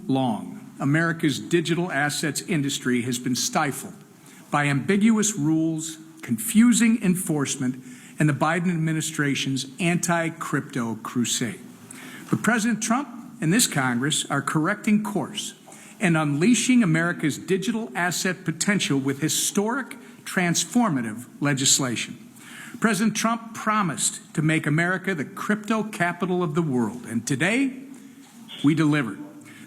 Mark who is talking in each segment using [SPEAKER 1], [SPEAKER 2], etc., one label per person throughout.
[SPEAKER 1] long, America's digital assets industry has been stifled by ambiguous rules, confusing enforcement, and the Biden administration's anti-crypto crusade. But President Trump and this Congress are correcting course and unleashing America's digital asset potential with historic, transformative legislation. President Trump promised to make America the crypto capital of the world, and today we delivered.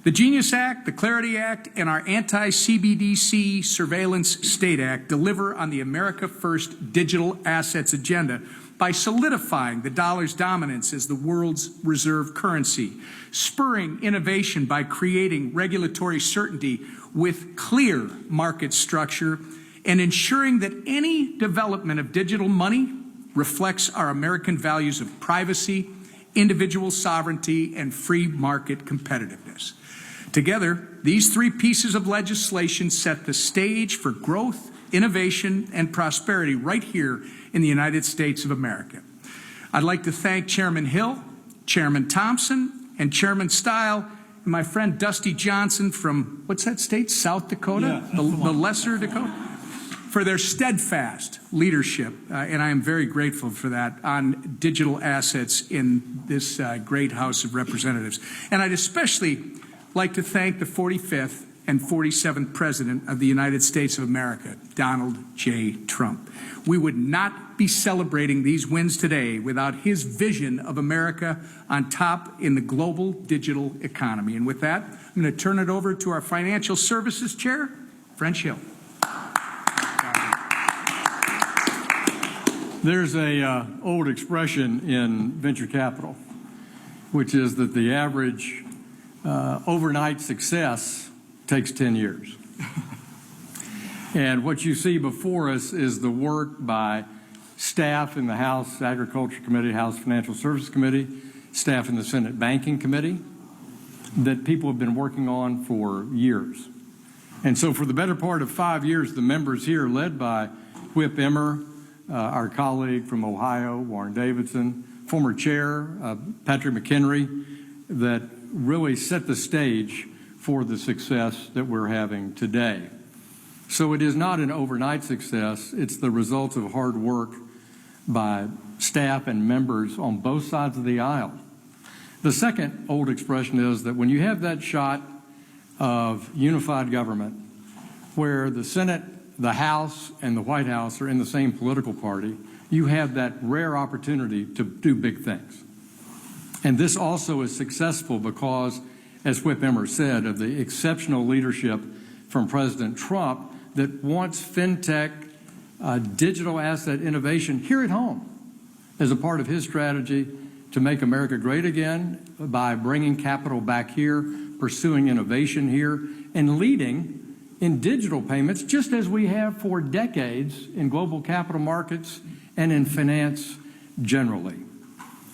[SPEAKER 1] The Genius Act, the Clarity Act, and our Anti-CBDC Surveillance State Act deliver on the America First digital assets agenda by solidifying the dollar's dominance as the world's reserve currency, spurring innovation by creating regulatory certainty with clear market structure, and ensuring that any development of digital money reflects our American values of privacy, individual sovereignty, and free market competitiveness. Together, these three pieces of legislation set the stage for growth, innovation, and prosperity right here in the United States of America. I'd like to thank Chairman Hill, Chairman Thompson, and Chairman Stile, and my friend Dusty Johnson from, what's that state, South Dakota?
[SPEAKER 2] Yeah,
[SPEAKER 1] the Lesser Dakota? For their steadfast leadership, and I am very grateful for that, on digital assets in this great House of Representatives. And I'd especially like to thank the 45th and 47th President of the United States of America, Donald J. Trump. We would not be celebrating these wins today without his vision of America on top in the global digital economy. And with that, I'm going to turn it over to our Financial Services Chair, French Hill.
[SPEAKER 2] There's a old expression in venture capital, which is that the average overnight success takes 10 years. And what you see before us is the work by staff in the House Agriculture Committee, House Financial Services Committee, staff in the Senate Banking Committee, that people have been working on for years. And so for the better part of 5 years, the members here, led by Whip Emmer, our colleague from Ohio, Warren Davidson, former chair, Patrick McHenry, that really set the stage for the success that we're having today. So it is not an overnight success. It's the result of hard work by staff and members on both sides of the aisle. The second old expression is that when you have that shot of unified government where the Senate, the House, and the White House are in the same political party, you have that rare opportunity to do big things. And this also is successful because, as Whip Emmer said, of the exceptional leadership from President Trump that wants fintech, digital asset innovation here at home as a part of his strategy to make America great again by bringing capital back here, pursuing innovation here, and leading in digital payments, just as we have for decades in global capital markets and in finance generally.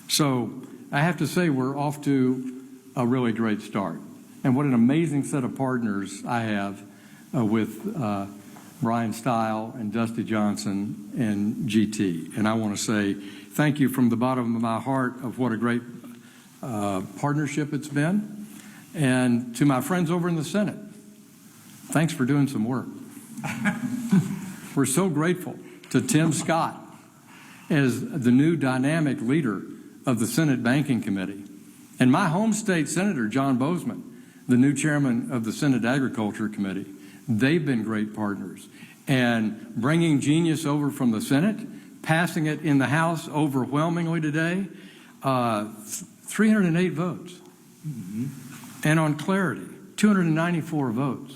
[SPEAKER 2] So I have to say we're off to a really great start. And what an amazing set of partners I have with Brian Stile and Dusty Johnson and GT. And I want to say thank you from the bottom of my heart of what a great partnership it's been. And to my friends over in the Senate, thanks for doing some work. We're so grateful to Tim Scott as the new dynamic leader of the Senate Banking Committee, and my home state Senator John Bozeman, the new chairman of the Senate Agriculture Committee. They've been great partners. And bringing Genius over from the Senate, passing it in the House overwhelmingly today, 308 votes. Mm-hmm. And on Clarity, 294 votes.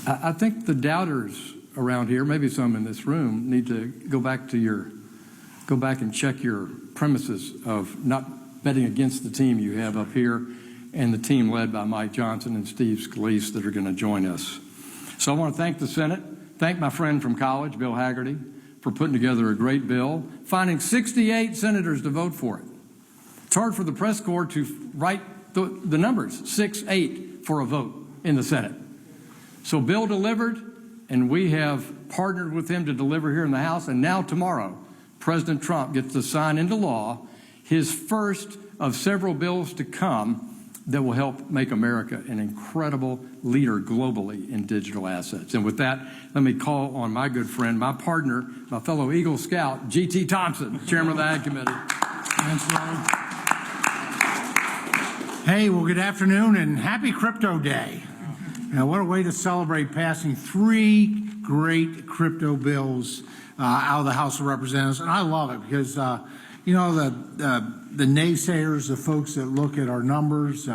[SPEAKER 2] I think the doubters around here, maybe some in this room, need to go back and check your premises of not betting against the team you have up here and the team led by Mike Johnson and Steve Scalise that are going to join us. So I want to thank the Senate, thank my friend from college, Bill Hagerty, for putting together a great bill, finding 68 senators to vote for it. It's hard for the press corps to write the numbers, 6-8 for a vote in the Senate. So Bill delivered, and we have partnered with him to deliver here in the House, and now tomorrow, President Trump gets to sign into law his first of several bills to come that will help make America an incredible leader globally in digital assets. And with that, let me call on my good friend, my partner, my fellow Eagle Scout, G.T. Thompson, Chairman of the Ag Committee.
[SPEAKER 3] Thanks, Ron. Hey, well, good afternoon and happy Crypto Day. Now, what a way to celebrate passing 3 great crypto bills out of the House of Representatives. And I love it because, you know, the naysayers, the folks that look at our numbers,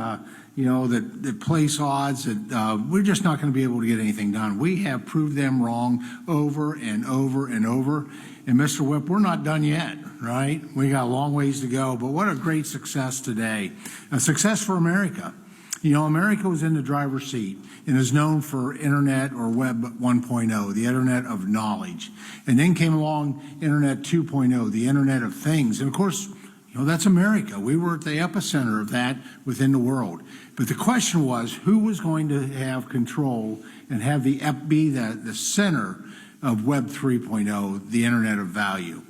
[SPEAKER 3] you know, that place odds, that we're just not going to be able to get anything done. We have proved them wrong over and over and over. And Mr. Whip, we're not done yet, right? We got a long ways to go, but what a great success today. A success for America. You know, America was in the driver's seat and is known for Internet or Web 1.0, the Internet of knowledge. And then came along Internet 2.0, the Internet of things. And of course, you know, that's America. We were at the epicenter of that within the world. But the question was, who was going to have control and have be the center of Web 3.0, the Internet of value?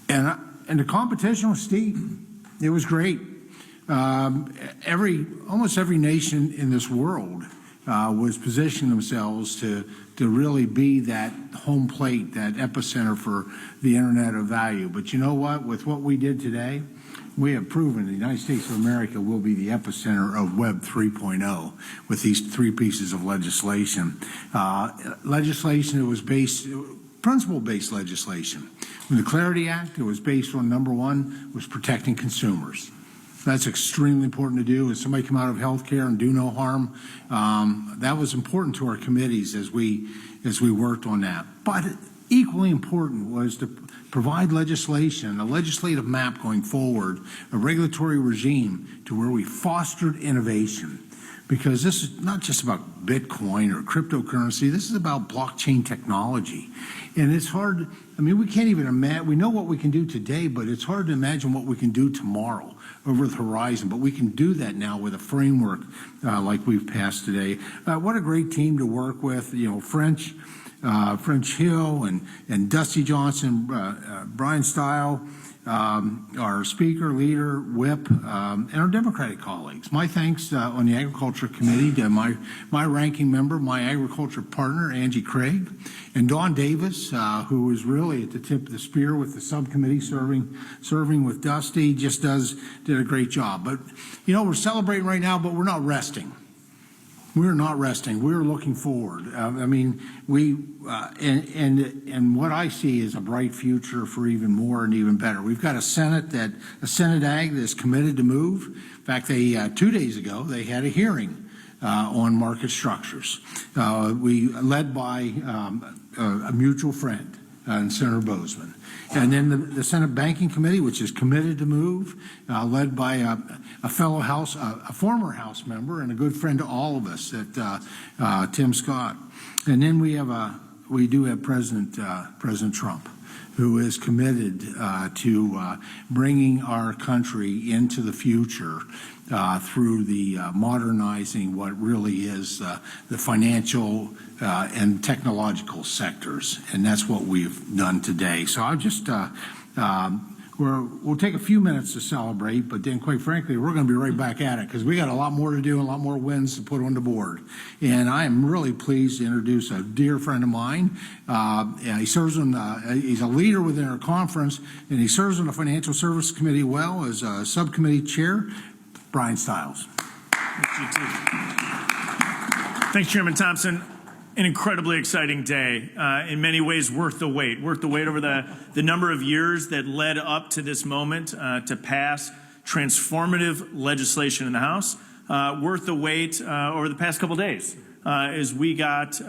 [SPEAKER 3] And the competition was steep. It was great. Almost every nation in this world was positioning themselves to really be that home plate, that epicenter for the Internet of value. But you know what? With what we did today, we have proven the United States of America will be the epicenter of Web 3.0 with these 3 pieces of legislation. Legislation that was principle-based legislation. In the Clarity Act, it was based on, number 1, was protecting consumers. That's extremely important to do. As somebody come out of healthcare and do no harm, that was important to our committees as we worked on that. But equally important was to provide legislation, a legislative map going forward, a regulatory regime to where we fostered innovation. Because this is not just about Bitcoin or cryptocurrency, this is about blockchain technology. And it's hard, I mean, we can't even imagine, we know what we can do today, but it's hard to imagine what we can do tomorrow over the horizon. But we can do that now with a framework like we've passed today. What a great team to work with, you know, French Hill and Dusty Johnson, Brian Stile, our Speaker, Leader, Whip, and our Democratic colleagues. My thanks on the Agriculture Committee to my ranking member, my agriculture partner, Angie Craig, and Dawn Davis, who was really at the tip of the spear with the subcommittee serving with Dusty, did a great job. But, you know, we're celebrating right now, but we're not resting. We're not resting. We're looking forward. I mean, and what I see is a bright future for even more and even better. We've got a Senate Ag that's committed to move. In fact, 2 days ago they had a hearing on market structures. We led by a mutual friend, Senator Bozeman. And then the Senate Banking Committee, which is committed to move, led by a fellow a former House member and a good friend to all of us, Tim Scott. And then we do have President Trump, who is committed to bringing our country into the future through the modernizing what really is the financial and technological sectors, and that's what we've done today. So I'll just we'll take a few minutes to celebrate, but then quite frankly, we're going to be right back at it because we got a lot more to do and a lot more wins to put on the board. And I am really pleased to introduce a dear friend of mine. He serves on he's a leader within our conference, and he serves on the Financial Services Committee well as a subcommittee chair. Brian Stiles.
[SPEAKER 4] Thanks, Chairman Thompson. An incredibly exciting day, in many ways worth the wait over the number of years that led up to this moment to pass transformative legislation in the House, worth the wait over the past couple days as we got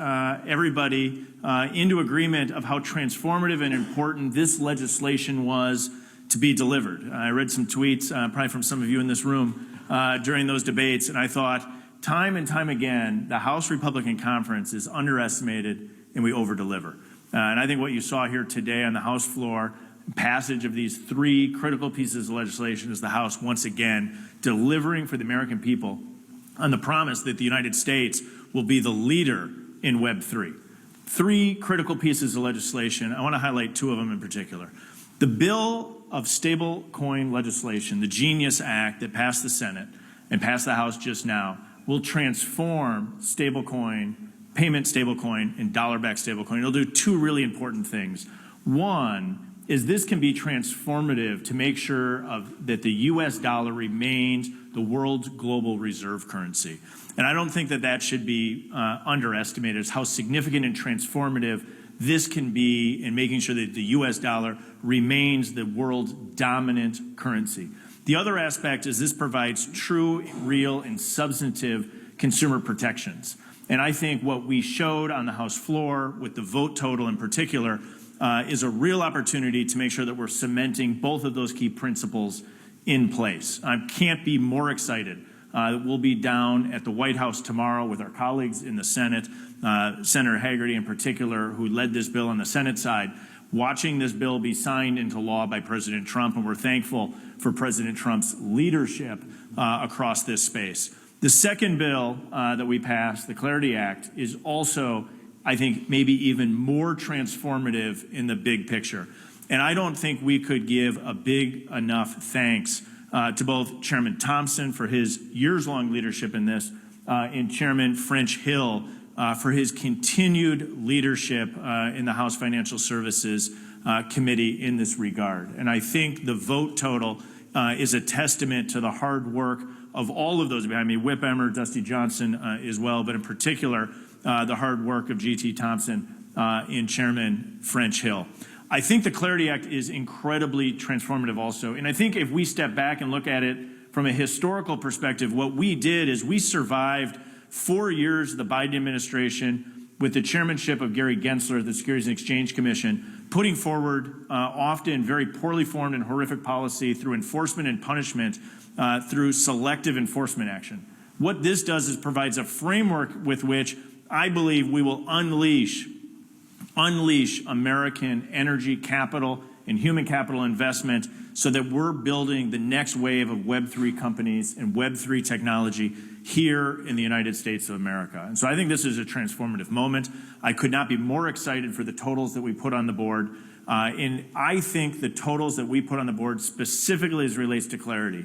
[SPEAKER 4] everybody into agreement of how transformative and important this legislation was to be delivered. I read some tweets, probably from some of you in this room, during those debates, and I thought, time and time again, the House Republican Conference is underestimated and we over-deliver. And I think what you saw here today on the House floor, passage of these 3 critical pieces of legislation, is the House once again delivering for the American people on the promise that the United States will be the leader in Web 3. 3 critical pieces of legislation. I want to highlight 2 of them in particular. The bill of stablecoin legislation, the Genius Act that passed the Senate, and passed the House just now will transform stablecoin, payment stablecoin, and dollar-backed stablecoin. It'll do two really important things. One is this can be transformative to make sure that the U.S. dollar remains the world's global reserve currency. And I don't think that should be underestimated, as how significant and transformative this can be in making sure that the U.S. dollar remains the world's dominant currency. The other aspect is this provides true, real, and substantive consumer protections. And I think what we showed on the House floor with the vote total in particular is a real opportunity to make sure that we're cementing both of those key principles in place. I can't be more excited. We'll be down at the White House tomorrow with our colleagues in the Senate, Senator Hagerty in particular, who led this bill on the Senate side, watching this bill be signed into law by President Trump, and we're thankful for President Trump's leadership across this space. The second bill that we passed, the Clarity Act, is also, I think, maybe even more transformative in the big picture. And I don't think we could give a big enough thanks to both Chairman Thompson for his years-long leadership in this, and Chairman French Hill for his continued leadership in the House Financial Services Committee in this regard. And I think the vote total is a testament to the hard work of all of those behind me, Whip Emmer, Dusty Johnson as well, but in particular, the hard work of G.T. Thompson and Chairman French Hill. I think the Clarity Act is incredibly transformative also. And I think if we step back and look at it from a historical perspective, what we did is we survived 4 years of the Biden administration with the chairmanship of Gary Gensler of the Securities and Exchange Commission, putting forward often very poorly formed and horrific policy through enforcement and punishment through selective enforcement action. What this does is provides a framework with which I believe we will unleash American energy capital and human capital investment so that we're building the next wave of Web3 companies and Web3 technology here in the United States of America. And so I think this is a transformative moment. I could not be more excited for the totals that we put on the board. And I think the totals that we put on the board, specifically as it relates to Clarity,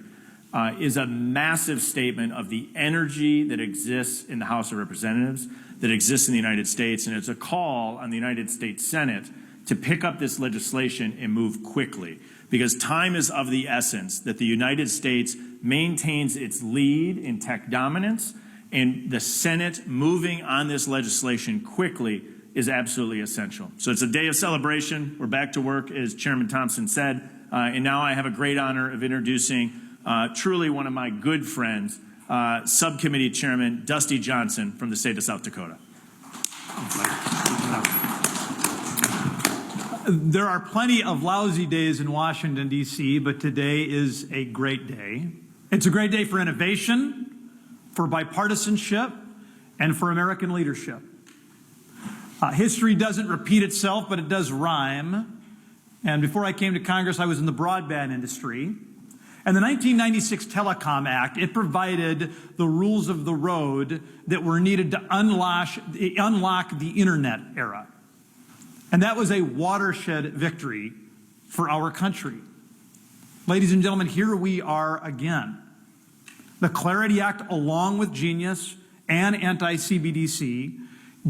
[SPEAKER 4] is a massive statement of the energy that exists in the House of Representatives, that exists in the United States, and it's a call on the United States Senate to pick up this legislation and move quickly, because time is of the essence that the United States maintains its lead in tech dominance, and the Senate moving on this legislation quickly is absolutely essential. So it's a day of celebration. We're back to work, as Chairman Thompson said, and now I have a great honor of introducing truly one of my good friends, Subcommittee Chairman Dusty Johnson from the state of South Dakota.
[SPEAKER 5] There are plenty of lousy days in Washington, D.C., but today is a great day. It's a great day for innovation, for bipartisanship, and for American leadership. History doesn't repeat itself, but it does rhyme. And before I came to Congress, I was in the broadband industry. And the 1996 Telecom Act, it provided the rules of the road that were needed to unlock the internet era. And that was a watershed victory for our country. Ladies and gentlemen, here we are again. The Clarity Act, along with Genius and Anti-CBDC,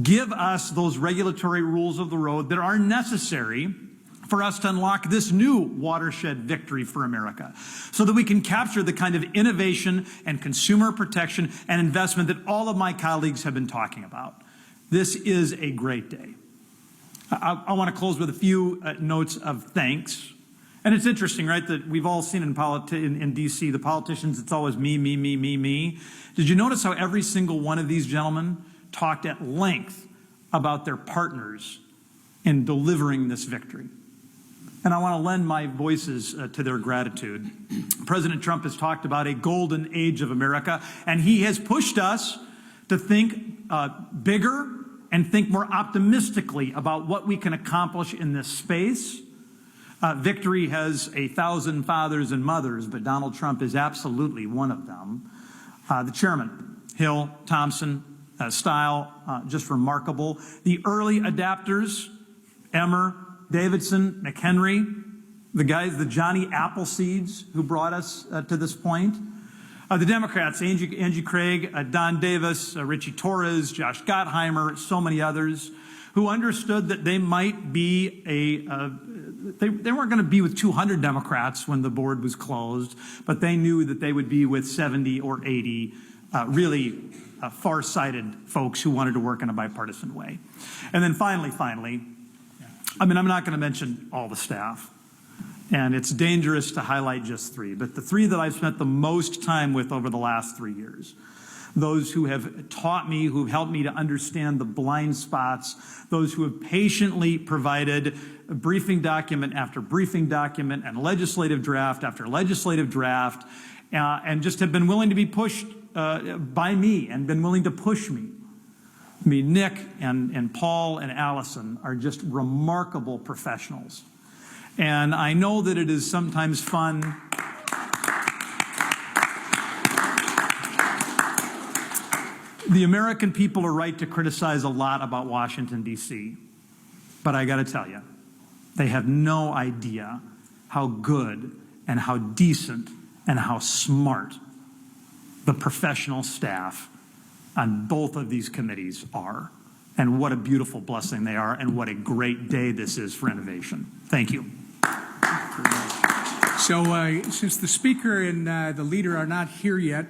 [SPEAKER 5] give us those regulatory rules of the road that are necessary for us to unlock this new watershed victory for America, so that we can capture the kind of innovation and consumer protection and investment that all of my colleagues have been talking about. This is a great day. I want to close with a few notes of thanks. And it's interesting, right, that we've all seen in D.C., the politicians, it's always me, me, me, me, me. Did you notice how every single one of these gentlemen talked at length about their partners in delivering this victory? And I want to lend my voices to their gratitude. President Trump has talked about a golden age of America, and he has pushed us to think bigger and think more optimistically about what we can accomplish in this space. Victory has 1,000 fathers and mothers, but Donald Trump is absolutely one of them. The chairman, Hill, Thompson, style, just remarkable. The early adapters, Emmer, Davidson, McHenry, the guys, the Johnny Appleseeds who brought us to this point. The Democrats, Angie Craig, Don Davis, Richie Torres, Josh Gottheimer, so many others, who understood that they might be they weren't going to be with 200 Democrats when the board was closed, but they knew that they would be with 70 or 80 really far-sighted folks who wanted to work in a bipartisan way. And then finally, I mean, I'm not going to mention all the staff, and it's dangerous to highlight just three, but the three that I've spent the most time with over the last 3 years, those who have taught me, who have helped me to understand the blind spots, those who have patiently provided briefing document after briefing document and legislative draft after legislative draft, and just have been willing to be pushed by me and been willing to push me. I mean, Nick and Paul and Allison are just remarkable professionals. And I know that it is sometimes fun the American people are right to criticize a lot about Washington, D.C. But I got to tell you, they have no idea how good and how decent and how smart the professional staff on both of these committees are. And what a beautiful blessing they are, and what a great day this is for innovation. Thank you.
[SPEAKER 1] So since the speaker and the leader are not here yet,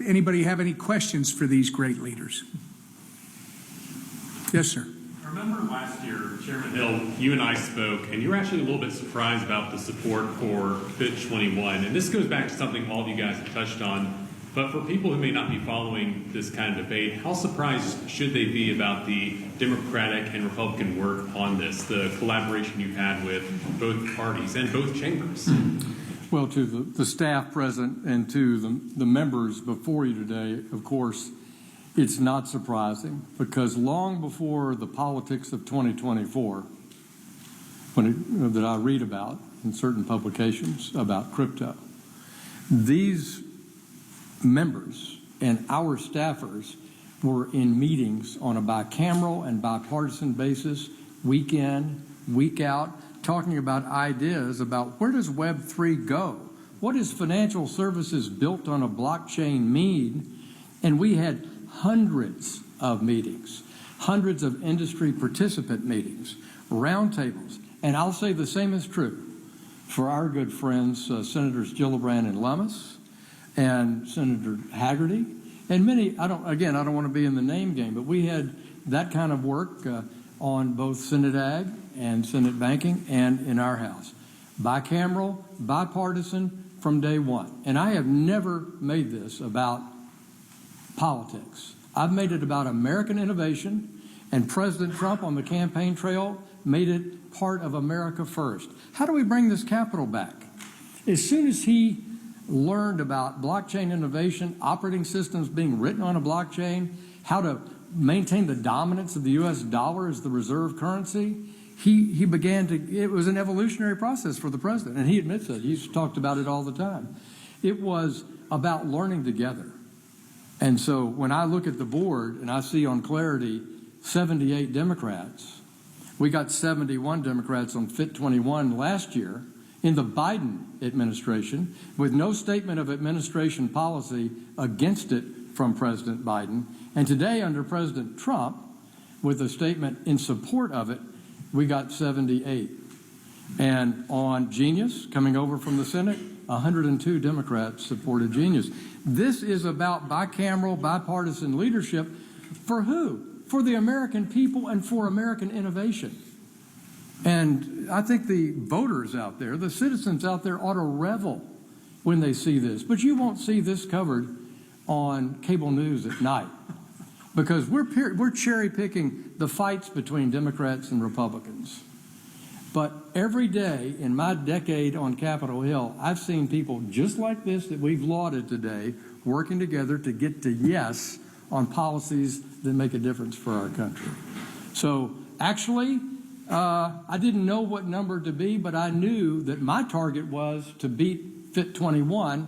[SPEAKER 1] anybody have any questions for these great leaders? Yes, sir.
[SPEAKER 6] I remember last year, Chairman Hill, you and I spoke, and you were actually a little bit surprised about the support for FIT 21. And this goes back to something all of you guys have touched on. But for people who may not be following this kind of debate, how surprised should they be about the Democratic and Republican work on this, the collaboration you've had with both parties and both chambers?
[SPEAKER 2] Well, to the staff present and to the members before you today, of course, it's not surprising, because long before the politics of 2024, that I read about in certain publications about crypto, these members and our staffers were in meetings on a bicameral and bipartisan basis, week in, week out, talking about ideas about where does Web3 go? What does financial services built on a blockchain mean? And we had hundreds of meetings, hundreds of industry participant meetings, roundtables. And I'll say the same is true for our good friends, Senators Gillibrand and Lummis, and Senator Haggerty, and many. I don't want to be in the name game, but we had that kind of work on both Senate Ag and Senate Banking and in our House. Bicameral, bipartisan from day one. And I have never made this about politics. I've made it about American innovation, and President Trump on the campaign trail made it part of America First. How do we bring this capital back? As soon as he learned about blockchain innovation, operating systems being written on a blockchain, how to maintain the dominance of the U.S. dollar as the reserve currency, he began to, it was an evolutionary process for the president, and he admits it. He's talked about it all the time. It was about learning together. And so when I look at the board and I see on Clarity 78 Democrats, we got 71 Democrats on FIT 21 last year, in the Biden administration, with no statement of administration policy against it from President Biden. And today, under President Trump, with a statement in support of it, we got 78. And on Genius, coming over from the Senate, 102 Democrats supported Genius. This is about bicameral, bipartisan leadership for who? For the American people and for American innovation. And I think the voters out there, the citizens out there, ought to revel when they see this. But you won't see this covered on cable news at night, because we're cherry-picking the fights between Democrats and Republicans. But every day in my decade on Capitol Hill, I've seen people just like this that we've lauded today working together to get to yes on policies that make a difference for our country. So actually, I didn't know what number to be, but I knew that my target was to beat FIT 21,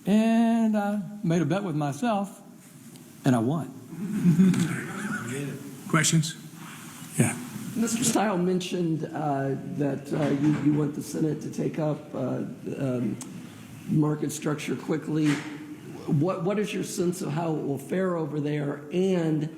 [SPEAKER 2] and I made a bet with myself, and I won.
[SPEAKER 1] Questions? Yeah.
[SPEAKER 7] Mr. Stile mentioned that you want the Senate to take up market structure quickly. what is your sense of how it will fare over there? And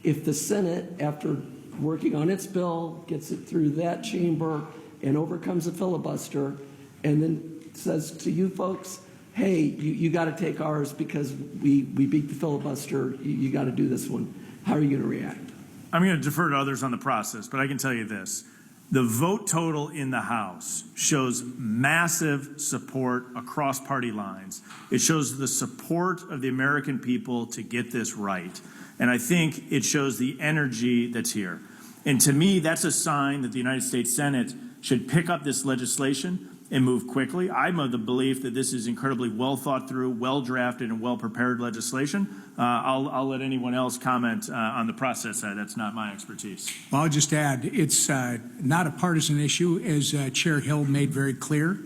[SPEAKER 7] if the Senate, after working on its bill, gets it through that chamber and overcomes a filibuster, and then says to you folks, hey, you got to take ours because we beat the filibuster, you got to do this one. How are you going to react?
[SPEAKER 4] I'm going to defer to others on the process, but I can tell you this. The vote total in the House shows massive support across party lines. It shows the support of the American people to get this right. And I think it shows the energy that's here. And to me, that's a sign that the United States Senate should pick up this legislation and move quickly. I'm of the belief that this is incredibly well thought through, well drafted, and well prepared legislation. I'll let anyone else comment on the process. That's not my expertise.
[SPEAKER 1] Well, I'll just add, it's not a partisan issue, as Chair Hill made very clear.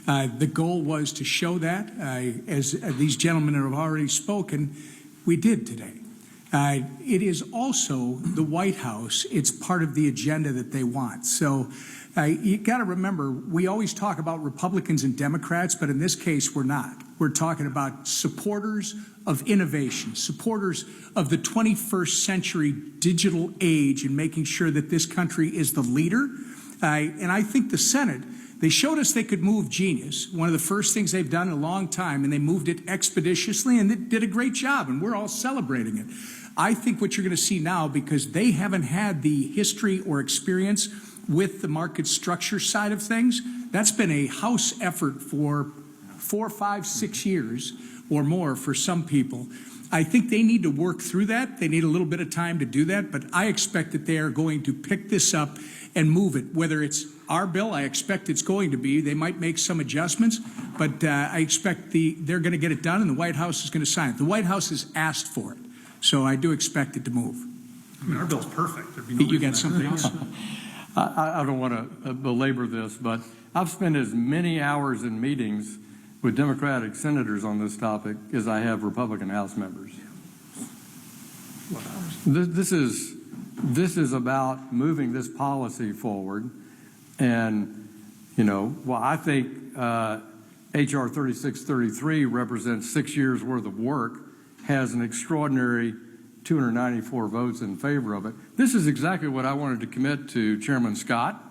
[SPEAKER 1] The goal was to show that, as these gentlemen have already spoken, we did today. It is also the White House. It's part of the agenda that they want. So you got to remember, we always talk about Republicans and Democrats, but in this case, we're not. We're talking about supporters of innovation, supporters of the 21st century digital age, and making sure that this country is the leader. And I think the Senate, they showed us they could move genius, one of the first things they've done in a long time, and they moved it expeditiously, and they did a great job, and we're all celebrating it. I think what you're going to see now, because they haven't had the history or experience with the market structure side of things, that's been a House effort for 4, 5, 6 years or more for some people. I think they need to work through that. They need a little bit of time to do that, but I expect that they are going to pick this up and move it. Whether it's our bill, I expect it's going to be. They might make some adjustments, but I expect they're going to get it done, and the White House is going to sign it. The White House has asked for it, so I do expect it to move.
[SPEAKER 5] I mean, our bill's perfect. There'd be no
[SPEAKER 1] You got something else?
[SPEAKER 2] I don't want to belabor this, but I've spent as many hours in meetings with Democratic senators on this topic as I have Republican House members. This is about moving this policy forward, and while I think H.R. 3633 represents 6 years worth of work, has an extraordinary 294 votes in favor of it. This is exactly what I wanted to commit to Chairman Scott,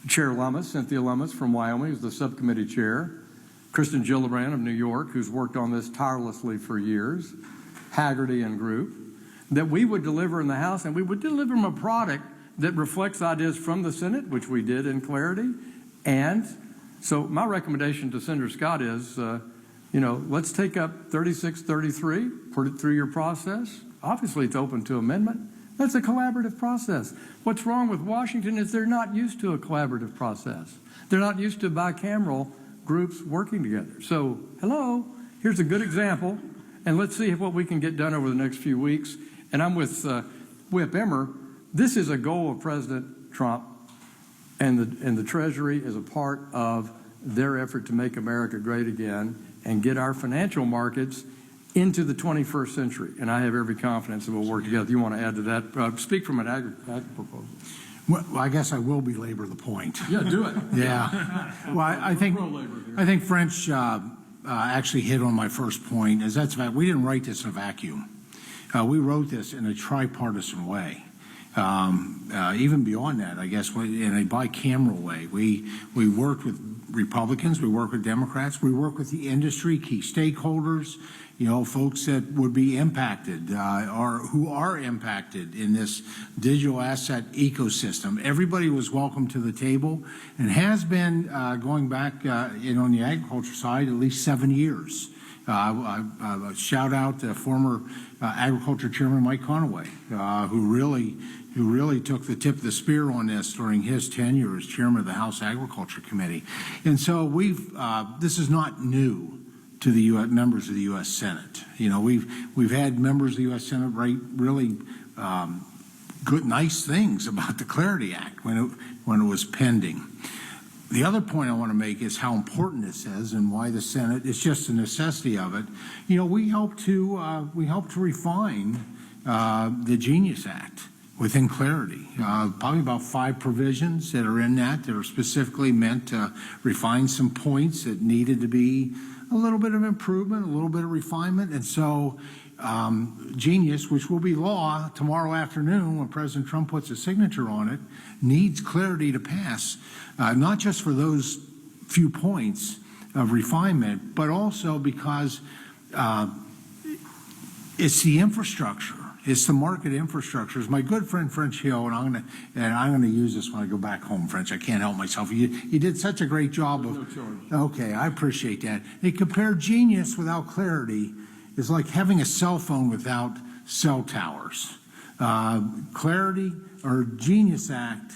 [SPEAKER 2] Chair Lummis, Cynthia Lummis from Wyoming, who's the subcommittee chair, Kristen Gillibrand of New York, who's worked on this tirelessly for years, Haggerty and group, that we would deliver in the House, and we would deliver them a product that reflects ideas from the Senate, which we did in clarity. And so my recommendation to Senator Scott is, let's take up 3633, put it through your process. Obviously, it's open to amendment. That's a collaborative process. What's wrong with Washington is they're not used to a collaborative process. They're not used to bicameral groups working together. So, hello, here's a good example, and let's see what we can get done over the next few weeks. And I'm with Whip Emmer. This is a goal of President Trump, and the Treasury is a part of their effort to make America great again and get our financial markets into the 21st century. And I have every confidence that we'll work together. You want to add to that? Speak from an ag proposal.
[SPEAKER 3] Well, I guess I will belabor the point.
[SPEAKER 2] Yeah, do it.
[SPEAKER 3] Yeah. Well, I think French actually hit on my first point. We didn't write this in a vacuum. We wrote this in a tripartisan way. Even beyond that, I guess, in a bicameral way. We worked with Republicans, we worked with Democrats, we worked with the industry, key stakeholders, folks that would be impacted or who are impacted in this digital asset ecosystem. Everybody was welcome to the table and has been going back on the agriculture side at least 7 years. Shout out to former Agriculture Chairman Mike Conaway, who really took the tip of the spear on this during his tenure as chairman of the House Agriculture Committee. And so this is not new to the members of the U.S. Senate. We've had members of the U.S. Senate write really good, nice things about the Clarity Act when it was pending. The other point I want to make is how important this is and why the Senate is just a necessity of it. We helped to refine the Genius Act within Clarity. Probably about 5 provisions that are in that are specifically meant to refine some points that needed to be a little bit of improvement, a little bit of refinement. And so Genius, which will be law tomorrow afternoon when President Trump puts his signature on it, needs clarity to pass, not just for those few points of refinement, but also because it's the infrastructure. It's the market infrastructure. As my good friend French Hill, and I'm gonna use this when I go back home, French. I can't help myself. You did such a great job of.
[SPEAKER 2] No charge.
[SPEAKER 3] Okay, I appreciate that. They compare Genius without clarity is like having a cell phone without cell towers. Clarity or Genius Act,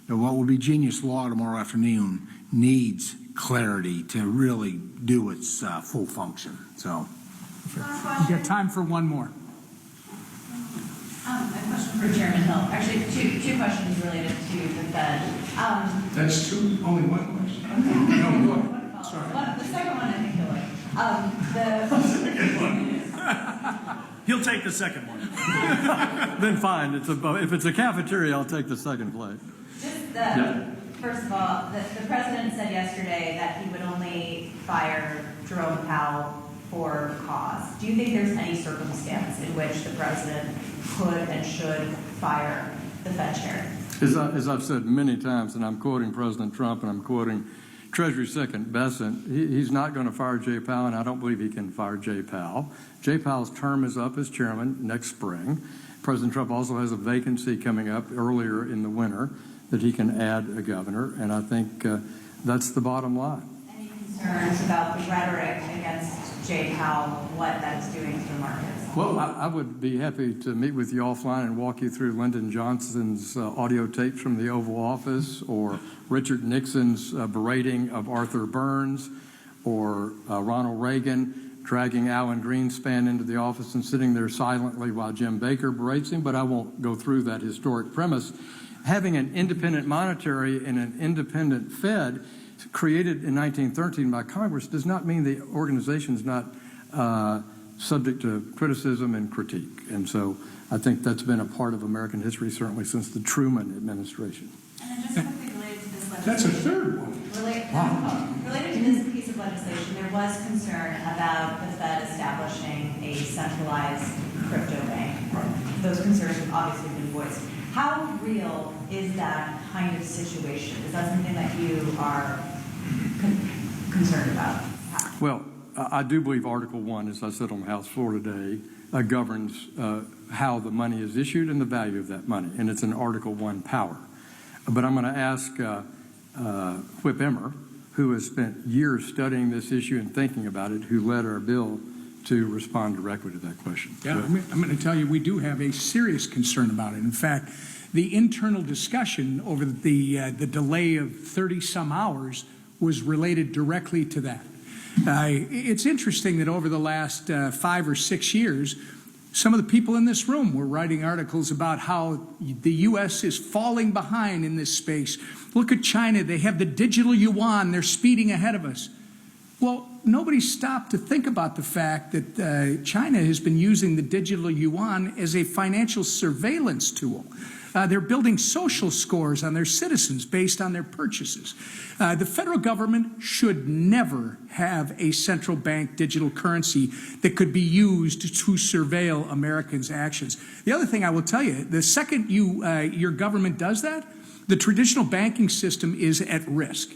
[SPEAKER 3] or what will be Genius Law tomorrow afternoon, needs clarity to really do its full function. So,
[SPEAKER 1] You got time for one more.
[SPEAKER 8] A question for Chairman Hill. Actually, two questions related to the Fed.
[SPEAKER 1] That's two. Only one question.
[SPEAKER 8] Okay.
[SPEAKER 1] No, go ahead. Sorry.
[SPEAKER 8] The second one, I think he'll like.
[SPEAKER 4] He'll take the second one.
[SPEAKER 2] Then fine. If it's a cafeteria, I'll take the second plate.
[SPEAKER 8] First of all, the president said yesterday that he would only fire Jerome Powell for cause. Do you think there's any circumstance in which the president could and should fire the Fed chair?
[SPEAKER 2] As I've said many times, and I'm quoting President Trump and I'm quoting Treasury Secretary Bessent, he's not going to fire Jay Powell, and I don't believe he can fire Jay Powell. Jay Powell's term is up as chairman next spring. President Trump also has a vacancy coming up earlier in the winter that he can add a governor, and I think that's the bottom line.
[SPEAKER 8] Any concerns about the rhetoric against Jay Powell, what that is doing to the markets?
[SPEAKER 2] Well, I would be happy to meet with you offline and walk you through Lyndon Johnson's audio tapes from the Oval Office, or Richard Nixon's berating of Arthur Burns, or Ronald Reagan dragging Alan Greenspan into the office and sitting there silently while Jim Baker berates him, but I won't go through that historic premise. Having an independent monetary and an independent Fed created in 1913 by Congress does not mean the organization is not subject to criticism and critique. And so I think that's been a part of American history, certainly since the Truman administration.
[SPEAKER 8] And then just quickly related to this legislation.
[SPEAKER 1] That's a third one.
[SPEAKER 8] Related to this piece of legislation, there was concern about the Fed establishing a centralized crypto bank. Those concerns have obviously been voiced. How real is that kind of situation? Is that something that you are concerned about?
[SPEAKER 2] Well, I do believe Article 1, as I said on the House floor today, governs how the money is issued and the value of that money, and it's an Article 1 power. But I'm going to ask Whip Emmer, who has spent years studying this issue and thinking about it, who led our bill, to respond directly to that question.
[SPEAKER 1] Yeah, I'm going to tell you, we do have a serious concern about it. In fact, the internal discussion over the delay of 30-some hours was related directly to that. It's interesting that over the last 5 or 6 years, some of the people in this room were writing articles about how the U.S. is falling behind in this space. Look at China. They have the digital yuan. They're speeding ahead of us. Well, nobody stopped to think about the fact that China has been using the digital yuan as a financial surveillance tool. They're building social scores on their citizens based on their purchases. The federal government should never have a central bank digital currency that could be used to surveil Americans' actions. The other thing I will tell you, the second your government does that, the traditional banking system is at risk,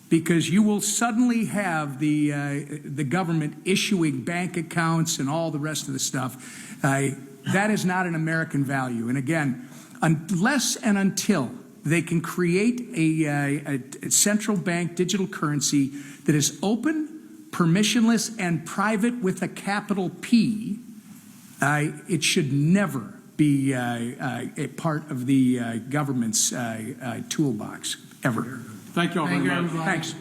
[SPEAKER 1] because you will suddenly have the government issuing bank accounts and all the rest of the stuff. That is not an American value. And again, unless and until they can create a central bank digital currency that is open, permissionless, and private with a capital P, it should never be a part of the government's toolbox, ever.
[SPEAKER 2] Thank you all very much.
[SPEAKER 1] Thanks.